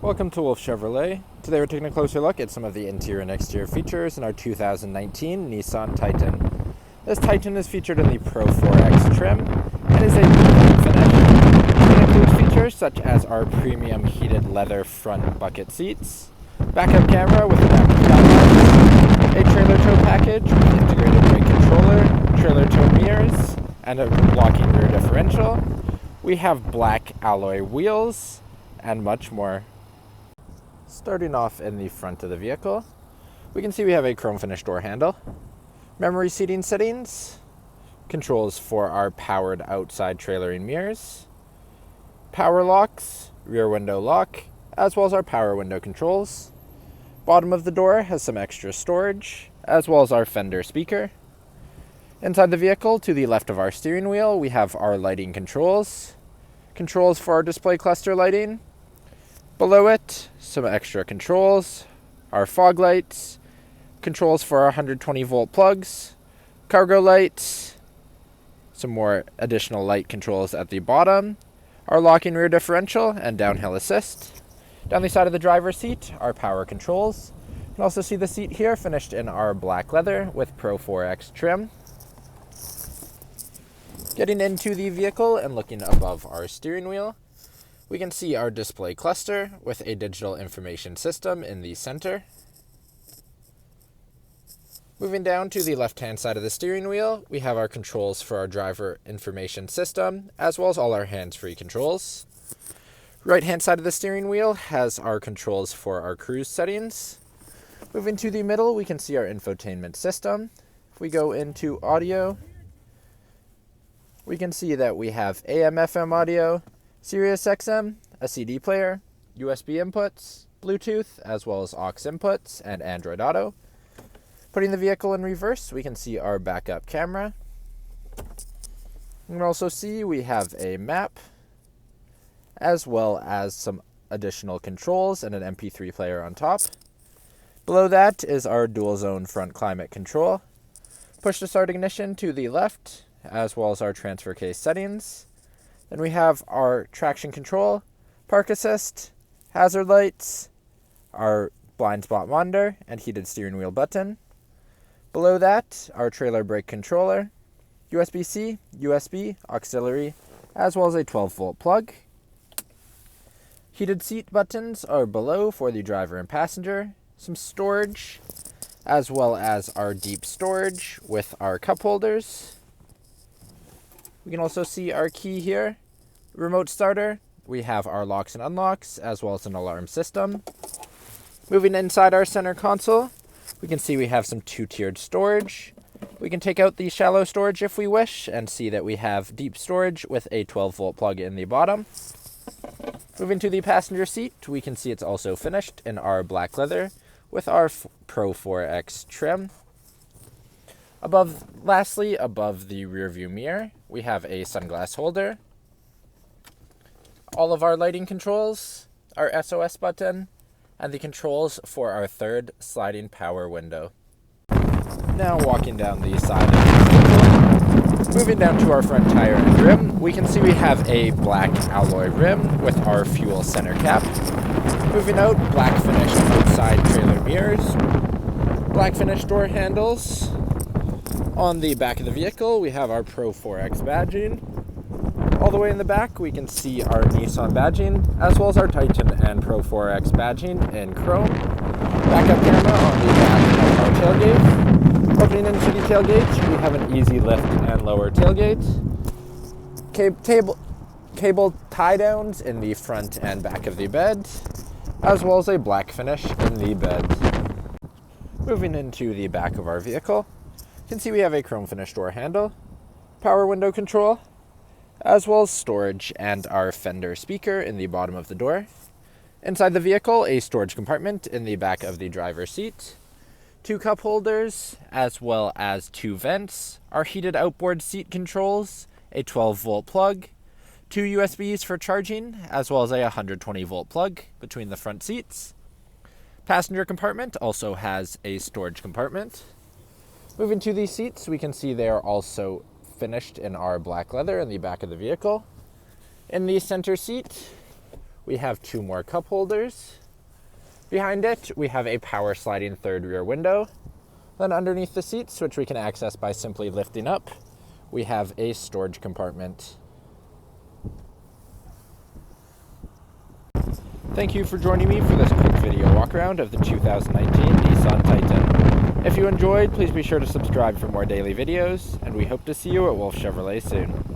Welcome to Wolfe Chevrolet. Today we're taking a closer look at some of the interior and exterior features in our 2019 Nissan Titan. This Titan is featured in the PRO-4X trim and is a blue finish. It includes features such as our premium heated leather front bucket seats, backup camera with adaptive headlights, a trailer tow package with integrated brake controller, trailer tow mirrors, and a locking rear differential. We have black alloy wheels and much more. Starting off in the front of the vehicle, we can see we have a chrome finish door handle, memory seating settings, controls for our powered outside trailering mirrors, power locks, rear window lock, as well as our power window controls. Bottom of the door has some extra storage, as well as our Fender speaker. Inside the vehicle, to the left of our steering wheel, we have our lighting controls, controls for our display cluster lighting. Below it, some extra controls, our fog lights, controls for our 120 volt plugs, cargo lights, some more additional light controls at the bottom, our locking rear differential and downhill assist. Down the side of the driver's seat, our power controls. You can also see the seat here finished in our black leather with PRO-4X trim. Getting into the vehicle and looking above our steering wheel, we can see our display cluster with a digital information system in the center. Moving down to the left-hand side of the steering wheel, we have our controls for our driver information system, as well as all our hands-free controls. Right-hand side of the steering wheel has our controls for our cruise settings. Moving to the middle, we can see our infotainment system. If we go into audio, we can see that we have AM/FM audio, Sirius XM, a CD player, USB inputs, Bluetooth, as well as aux inputs, and Android Auto. Putting the vehicle in reverse, we can see our backup camera. You can also see we have a map, as well as some additional controls and an MP3 player on top. Below that is our dual zone front climate control. Push to start ignition to the left, as well as our transfer case settings. Then we have our traction control, park assist, hazard lights, our blind spot monitor, and heated steering wheel button. Below that, our trailer brake controller, USB-C, USB, auxiliary, as well as a 12-volt plug. Heated seat buttons are below for the driver and passenger, some storage, as well as our deep storage with our cup holders. We can also see our key here, remote starter. We have our locks and unlocks, as well as an alarm system. Moving inside our center console, we can see we have some two-tiered storage. We can take out the shallow storage if we wish, and see that we have deep storage with a 12-volt plug in the bottom. Moving to the passenger seat, we can see it's also finished in our black leather with our PRO-4X trim. Lastly, above the rear view mirror, we have a sunglass holder, all of our lighting controls, our SOS button, and the controls for our third sliding power window. Now walking down the side of the vehicle, moving down to our front tire and rim, we can see we have a black alloy rim with our fuel center cap. Moving out, black finished outside trailer mirrors, black finished door handles. On the back of the vehicle, we have our PRO-4X badging. All the way in the back, we can see our Nissan badging, as well as our Titan and PRO-4X badging in chrome. Backup camera on the back of our tailgate. Opening into the tailgate, we have an easy lift and lower tailgate. Cable tie-downs in the front and back of the bed, as well as a black finish in the bed. Moving into the back of our vehicle, you can see we have a chrome finish door handle, power window control, as well as storage and our Fender speaker in the bottom of the door. Inside the vehicle, a storage compartment in the back of the driver's seat, 2 cup holders, as well as 2 vents, our heated outboard seat controls, a 12-volt plug, 2 USBs for charging, as well as a 120-volt plug between the front seats. Passenger compartment also has a storage compartment. Moving to these seats, we can see they are also finished in our black leather in the back of the vehicle. In the center seat, We have 2 more cup holders. Behind it, we have a power sliding third rear window. Then underneath the seats, which we can access by simply lifting up, we have a storage compartment. Thank you for joining me for this quick video walk around of the 2019 Nissan Titan. If you enjoyed, please be sure to subscribe for more daily videos, and we hope to see you at Wolfe Chevrolet soon.